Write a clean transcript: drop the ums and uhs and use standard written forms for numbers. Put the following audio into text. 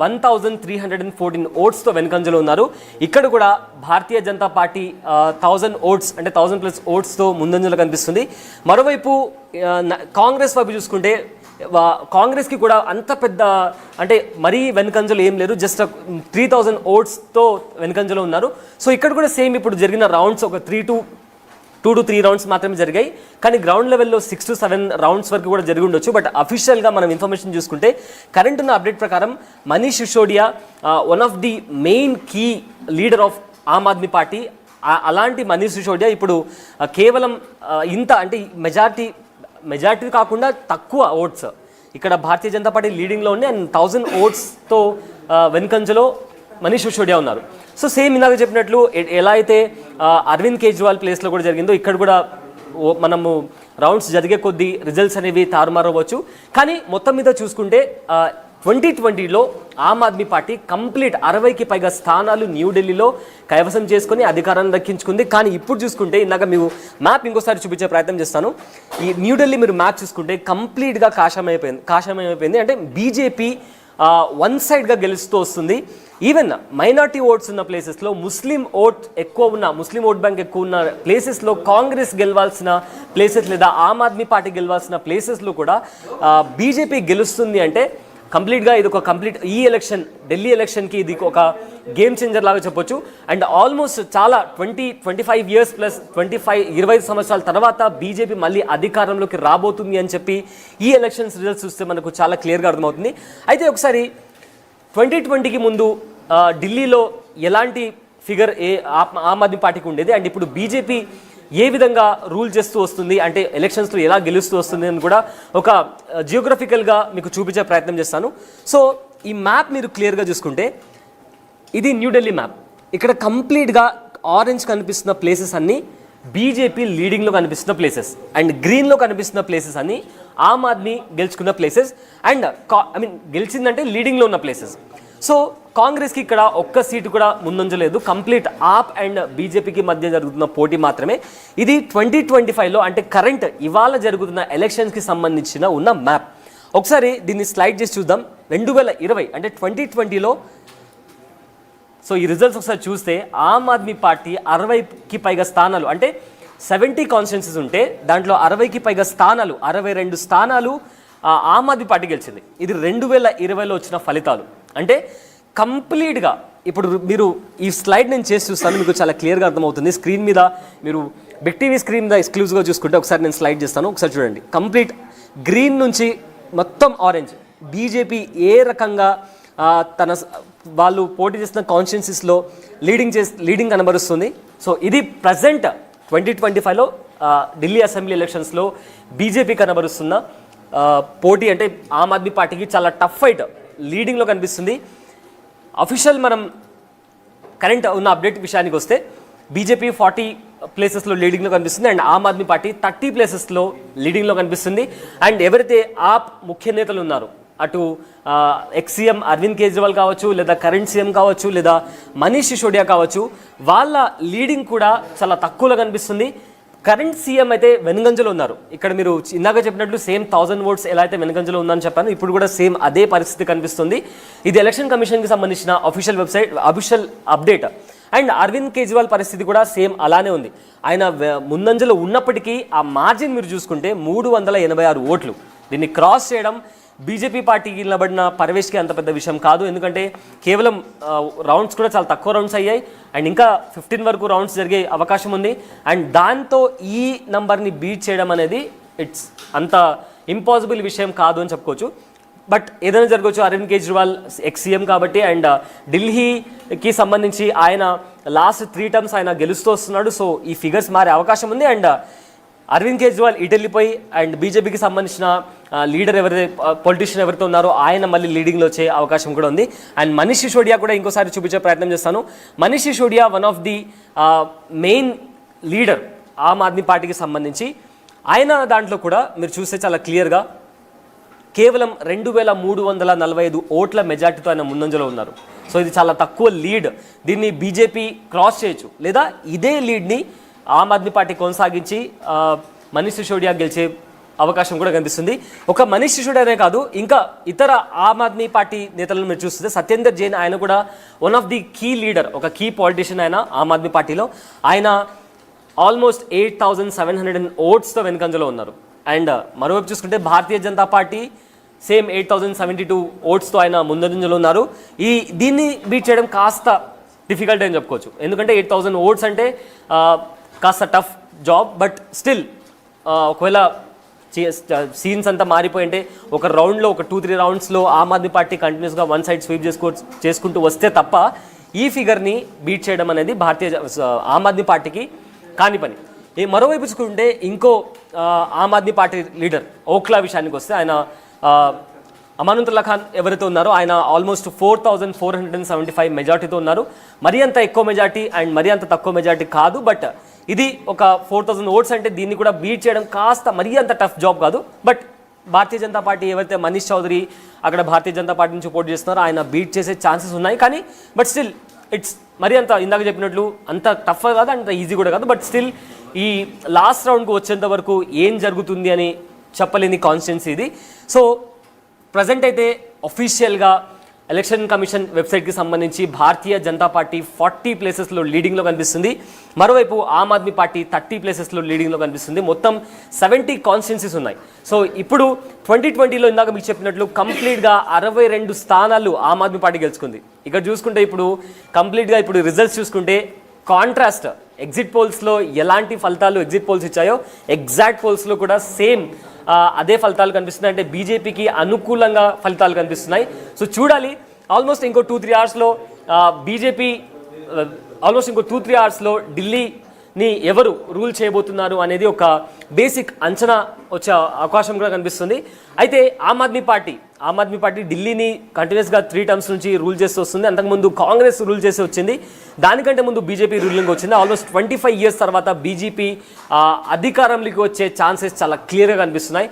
1314 ఓట్స్తో వెనుకంజలో ఉన్నారు. ఇక్కడ కూడా భారతీయ జనతా పార్టీ 1000 ఓట్స్ అంటే 1000+ ఓట్స్తో ముందంజలో కనిపిస్తుంది. మరోవైపు కాంగ్రెస్ వైపు చూసుకుంటే కాంగ్రెస్కి కూడా అంత పెద్ద అంటే మరీ వెనుకంజలో ఏం లేరు, జస్ట్ 3000 ఓట్స్తో వెనుకంజలో ఉన్నారు. సో ఇక్కడ కూడా సేమ్ ఇప్పుడు జరిగిన రౌండ్స్ ఒక 2 to 3 రౌండ్స్ మాత్రమే జరిగాయి, కానీ గ్రౌండ్ లెవెల్లో 6 to 7 రౌండ్స్ వరకు కూడా జరిగి ఉండొచ్చు. బట్ అఫీషియల్గా మనం ఇన్ఫర్మేషన్ చూసుకుంటే కరెంట్ ఉన్న అప్డేట్ ప్రకారం Manish Sisodia one of the main key leader of Aam Aadmi party. అలాంటి మనీష్ సిసోడియా ఇప్పుడు కేవలం ఇంత అంటే మెజారిటీ కాకుండా తక్కువ ఓట్స్ ఇక్కడ భారతీయ జనతా పార్టీ లీడింగ్లో ఉంది అండ్ 1000 ఓట్స్తో వెనుకంజలో మనీష్ సిసోడియా ఉన్నారు. సో సేమ్ ఇందాక చెప్పినట్లు ఎలా అయితే అరవింద్ కేజ్రీవాల్ ప్లేస్లో కూడా జరిగిందో ఇక్కడ కూడా మనము రౌండ్స్ జరిగే కొద్దీ రిజల్ట్స్ అనేవి తారుమారవచ్చు. కానీ మొత్తం మీద చూసుకుంటే 2020లో ఆమ్ ఆద్మీ పార్టీ కంప్లీట్ 60కి పైగా స్థానాలు న్యూఢిల్లీలో కైవసం చేసుకుని అధికారాన్ని దక్కించుకుంది. కానీ ఇప్పుడు చూసుకుంటే ఇందాక మీకు మ్యాప్ ఇంకోసారి చూపించే ప్రయత్నం చేస్తాను. ఈ న్యూఢిల్లీ మీరు మ్యాప్ చూసుకుంటే కంప్లీట్గా కాషాయమైపోయింది. అంటే బీజేపీ వన్ సైడ్గా గెలుస్తూ వస్తుంది. ఈవెన్ మైనార్టీ ఓట్స్ ఉన్న ప్లేసెస్లో ముస్లిం ఓట్ బ్యాంక్ ఎక్కువ ఉన్న ప్లేసెస్లో కాంగ్రెస్ గెలవాల్సిన ప్లేసెస్ లేదా ఆమ్ ఆద్మీ పార్టీ గెలవాల్సిన ప్లేసెస్లో కూడా బీజేపీ గెలుస్తుంది. అంటే కంప్లీట్గా ఇది ఒక ఈ ఎలక్షన్ ఢిల్లీ ఎలక్షన్కి ఇది ఒక గేమ్ చేంజర్ లాగా చెప్పొచ్చు. అండ్ ఆల్మోస్ట్ చాలా 25 years ప్లస్ 25 సంవత్సరాల తర్వాత బీజేపీ మళ్ళీ అధికారంలోకి రాబోతుంది అని చెప్పి ఈ ఎలక్షన్స్ రిజల్ట్స్ చూస్తే మనకు చాలా క్లియర్గా అర్థమవుతుంది. అయితే ఒకసారి 2020కి ముందు ఢిల్లీలో ఎలాంటి ఫిగర్ ఆమ్ ఆద్మీ పార్టీకి ఉండేది అండ్ ఇప్పుడు బీజేపీ ఏ విధంగా రూల్ చేస్తూ వస్తుంది అంటే ఎలక్షన్స్లో ఎలా గెలుస్తూ వస్తుంది అని కూడా ఒక జియోగ్రఫికల్గా మీకు చూపించే ప్రయత్నం చేస్తాను. సో ఈ మ్యాప్ మీరు క్లియర్గా చూసుకుంటే ఇది న్యూఢిల్లీ మ్యాప్. ఇక్కడ కంప్లీట్గా ఆరెంజ్ కనిపిస్తున్న ప్లేసెస్ అన్నీ బీజేపీ లీడింగ్లో కనిపిస్తున్న ప్లేసెస్ అండ్ గ్రీన్లో కనిపిస్తున్న ప్లేసెస్ అన్నీ ఆమ్ ఆద్మీ గెలుచుకున్న ప్లేసెస్ అండ్ గెలిచిందంటే లీడింగ్లో ఉన్న ప్లేసెస్. సో కాంగ్రెస్కి ఇక్కడ ఒక్క సీటు కూడా ముందంజలేదు. కంప్లీట్ ఆప్ అండ్ బీజేపీకి మధ్య జరుగుతున్న పోటీ మాత్రమే. ఇది 2025లో అంటే కరెంట్ ఇవాళ జరుగుతున్న ఎలక్షన్స్కి సంబంధించిన ఉన్న మ్యాప్. ఒకసారి దీన్ని స్లైడ్ చేసి చూద్దాం. 2020 అంటే 2020లో సో ఈ రిజల్ట్స్ ఒకసారి చూస్తే ఆమ్ ఆద్మీ పార్టీ 60కి పైగా స్థానాలు అంటే 70 కాన్స్టిట్యున్సీస్ ఉంటే దాంట్లో 60కి పైగా స్థానాలు 62 స్థానాలు ఆమ్ ఆద్మీ పార్టీ గెలిచింది. ఇది 2020లో వచ్చిన ఫలితాలు. అంటే కంప్లీట్గా ఇప్పుడు మీరు ఈ స్లైడ్ నేను చేసి చూస్తాను, మీకు చాలా క్లియర్గా అర్థమవుతుంది. స్క్రీన్ మీద మీరు బిగ్ టీవీ స్క్రీన్ మీద ఎక్స్క్లూజివ్గా చూసుకుంటే ఒకసారి నేను స్లైడ్ చేస్తాను, ఒకసారి చూడండి. కంప్లీట్ గ్రీన్ నుంచి మొత్తం ఆరెంజ్ బీజేపీ ఏ రకంగా వాళ్ళు పోటీ చేసిన కాన్స్టిట్యున్సీస్లో లీడింగ్ కనబరుస్తుంది. సో ఇది ప్రజెంట్ 2025లో ఢిల్లీ అసెంబ్లీ ఎలక్షన్స్లో బీజేపీ కనబరుస్తున్న పోటీ. అంటే ఆమ్ ఆద్మీ పార్టీకి చాలా టఫ్ ఫైట్ లీడింగ్లో కనిపిస్తుంది. అఫీషియల్ మనం కరెంట్ ఉన్న అప్డేట్ విషయానికి వస్తే బీజేపీ 40 ప్లేసెస్లో లీడింగ్లో కనిపిస్తుంది అండ్ ఆమ్ ఆద్మీ పార్టీ 30 ప్లేసెస్లో లీడింగ్లో కనిపిస్తుంది. అండ్ ఎవరైతే ఆప్ ముఖ్య నేతలు ఉన్నారో అటు ఎక్స్-సీఎం అరవింద్ కేజ్రీవాల్ కావచ్చు, లేదా కరెంట్ సీఎం కావచ్చు, లేదా మనీష్ సిసోడియా కావచ్చు, వాళ్ళ లీడింగ్ కూడా చాలా తక్కువలో కనిపిస్తుంది. కరెంట్ సీఎం అయితే వెనుగంజలో ఉన్నారు. ఇక్కడ మీరు ఇందాక చెప్పినట్లు సేమ్ 1000 ఓట్స్ ఎలా అయితే వెనుగంజలో ఉందని చెప్పాను, ఇప్పుడు కూడా సేమ్ అదే పరిస్థితి కనిపిస్తుంది. ఇది ఎలక్షన్ కమిషన్కి సంబంధించిన official update. And Arvind Kejriwal పరిస్థితి కూడా సేమ్ అలానే ఉంది. ఆయన ముందంజలో ఉన్నప్పటికీ ఆ మార్జిన్ మీరు చూసుకుంటే 386 ఓట్లు. దీన్ని క్రాస్ చేయడం బీజేపీ పార్టీకి నిలబడిన పరవేష్కి అంత పెద్ద విషయం కాదు. ఎందుకంటే కేవలం రౌండ్స్ కూడా చాలా తక్కువ రౌండ్స్ అయ్యాయి అండ్ ఇంకా 15 వరకు రౌండ్స్ జరిగే అవకాశం ఉంది. అండ్ దాంతో ఈ నంబర్ని బీట్ చేయడం అనేది ఇట్స్ అంత ఇంపాసిబుల్ విషయం కాదు అని చెప్పుకోవచ్చు. బట్ ఏదైనా జరగవచ్చు. అరవింద్ కేజ్రీవాల్ ఎక్స్-సీఎం కాబట్టి అండ్ ఢిల్లీకి సంబంధించి ఆయన లాస్ట్ 3 టర్మ్స్ ఆయన గెలుస్తూ వస్తున్నాడు. సో ఈ ఫిగర్స్ మారే అవకాశం ఉంది. అండ్ అరవింద్ కేజ్రీవాల్ ఇటు వెళ్ళిపోయి అండ్ బీజేపీకి సంబంధించిన లీడర్ పొలిటీషియన్ ఎవరైతే ఉన్నారో ఆయన మళ్ళీ లీడింగ్లో వచ్చే అవకాశం కూడా ఉంది. అండ్ మనీష్ సిసోడియా కూడా ఇంకోసారి చూపించే ప్రయత్నం చేస్తాను. Manish Sisodia one of the main leader Aam Aadmi పార్టీకి సంబంధించి. ఆయన దాంట్లో కూడా మీరు చూస్తే చాలా క్లియర్గా కేవలం 2345 ఓట్ల మెజార్టీతో ఆయన ముందంజలో ఉన్నారు. సో ఇది చాలా తక్కువ లీడ్. దీన్ని బీజేపీ క్రాస్ చేయొచ్చు, లేదా ఇదే లీడ్ని ఆమ్ ఆద్మీ పార్టీ కొనసాగించి మనీష్ సిసోడియా గెలిచే అవకాశం కూడా కనిపిస్తుంది. ఒక మనీష్ సిసోడియానే కాదు, ఇంకా ఇతర ఆమ్ ఆద్మీ పార్టీ నేతలను మీరు చూస్తే సత్యేందర్ జైన్ ఆయన కూడా one of the key leader, ఒక కీ పాలిటిషియన్ ఆయన ఆమ్ ఆద్మీ పార్టీలో. ఆయన ఆల్మోస్ట్ 8,700 ఓట్స్తో వెనుకంజలో ఉన్నారు. అండ్ మరోవైపు చూసుకుంటే భారతీయ జనతా పార్టీ సేమ్ 8,072 ఓట్స్తో ఆయన ముందంజలో ఉన్నారు. దీన్ని బీట్ చేయడం కాస్త డిఫికల్ట్ అని చెప్పుకోవచ్చు, ఎందుకంటే 8,000 ఓట్స్ అంటే కాస్త టఫ్ జాబ్. బట్ స్టిల్ ఒకవేళ సీన్స్ అంతా మారిపోయి అంటే ఒక రౌండ్లో ఒక 2-3 రౌండ్స్లో ఆమ్ ఆద్మీ పార్టీ కంటిన్యూస్గా వన్ సైడ్ స్వీప్ చేసుకుంటూ వస్తే తప్ప ఈ ఫిగర్ని బీట్ చేయడం అనేది ఆమ్ ఆద్మీ పార్టీకి కాని పని. మరోవైపు చూసుకుంటే ఇంకో ఆమ్ ఆద్మీ పార్టీ లీడర్ ఓఖ్లా విషయానికి వస్తే ఆయన అమానుతుల్లా ఖాన్ ఎవరైతే ఉన్నారో ఆయన ఆల్మోస్ట్ 4,475 మెజార్టీతో ఉన్నారు. మరీ అంత ఎక్కువ మెజార్టీ అండ్ మరీ అంత తక్కువ మెజార్టీ కాదు, బట్ ఇది ఒక 4,000 ఓట్స్ అంటే దీన్ని కూడా బీట్ చేయడం కాస్త మరీ అంత టఫ్ జాబ్ కాదు. బట్ భారతీయ జనతా పార్టీ ఎవరైతే మనీష్ చౌదరి అక్కడ భారతీయ జనతా పార్టీ నుంచి పోటీ చేస్తున్నారో ఆయన బీట్ చేసే ఛాన్సెస్ ఉన్నాయి. కానీ బట్ స్టిల్ ఇట్స్ మరీ అంత ఇందాక చెప్పినట్లు అంత టఫ్ కాదు, అంత ఈజీ కూడా కాదు. బట్ స్టిల్ ఈ లాస్ట్ రౌండ్కి వచ్చేంత వరకు ఏం జరుగుతుంది అని చెప్పలేని కాన్స్టిట్యున్సీ ఇది. సో ప్రజెంట్ అయితే అఫీషియల్గా ఎలక్షన్ కమిషన్ వెబ్సైట్కి సంబంధించి భారతీయ జనతా పార్టీ 40 ప్లేసెస్లో లీడింగ్లో కనిపిస్తుంది. మరోవైపు ఆమ్ ఆద్మీ పార్టీ 30 ప్లేసెస్లో లీడింగ్లో కనిపిస్తుంది. మొత్తం 70 కాన్స్టిట్యున్సీస్ ఉన్నాయి. సో ఇప్పుడు 2020లో ఇందాక మీకు చెప్పినట్లు కంప్లీట్గా 62 స్థానాలు ఆమ్ ఆద్మీ పార్టీ గెలుచుకుంది. ఇక్కడ చూసుకుంటే ఇప్పుడు కంప్లీట్గా ఇప్పుడు రిజల్ట్స్ చూసుకుంటే కాంట్రాస్ట్ ఎగ్జిట్ పోల్స్లో ఎలాంటి ఫలితాలు ఎగ్జిట్ పోల్స్ ఇచ్చాయో ఎగ్జాక్ట్ పోల్స్లో కూడా సేమ్ అదే ఫలితాలు కనిపిస్తున్నాయి. అంటే బీజేపీకి అనుకూలంగా ఫలితాలు కనిపిస్తున్నాయి. సో చూడాలి, ఆల్మోస్ట్ ఇంకో 2-3 అవర్స్లో బీజేపీ ఆల్మోస్ట్ ఇంకో 2-3 అవర్స్లో ఢిల్లీని ఎవరు రూల్ చేయబోతున్నారు అనేది ఒక బేసిక్ అంచనా వచ్చే అవకాశం కూడా కనిపిస్తుంది. అయితే ఆమ్ ఆద్మీ పార్టీ ఢిల్లీని కంటిన్యూస్గా 3 టర్మ్స్ నుంచి రూల్ చేస్తూ వస్తుంది. అంతకుముందు కాంగ్రెస్ రూల్ చేసి వచ్చింది, దానికంటే ముందు బీజేపీ రూలింగ్ వచ్చింది. ఆల్మోస్ట్ 25 ఇయర్స్ తర్వాత బీజేపీ అధికారంలోకి వచ్చే ఛాన్సెస్ చాలా క్లియర్గా కనిపిస్తున్నాయి.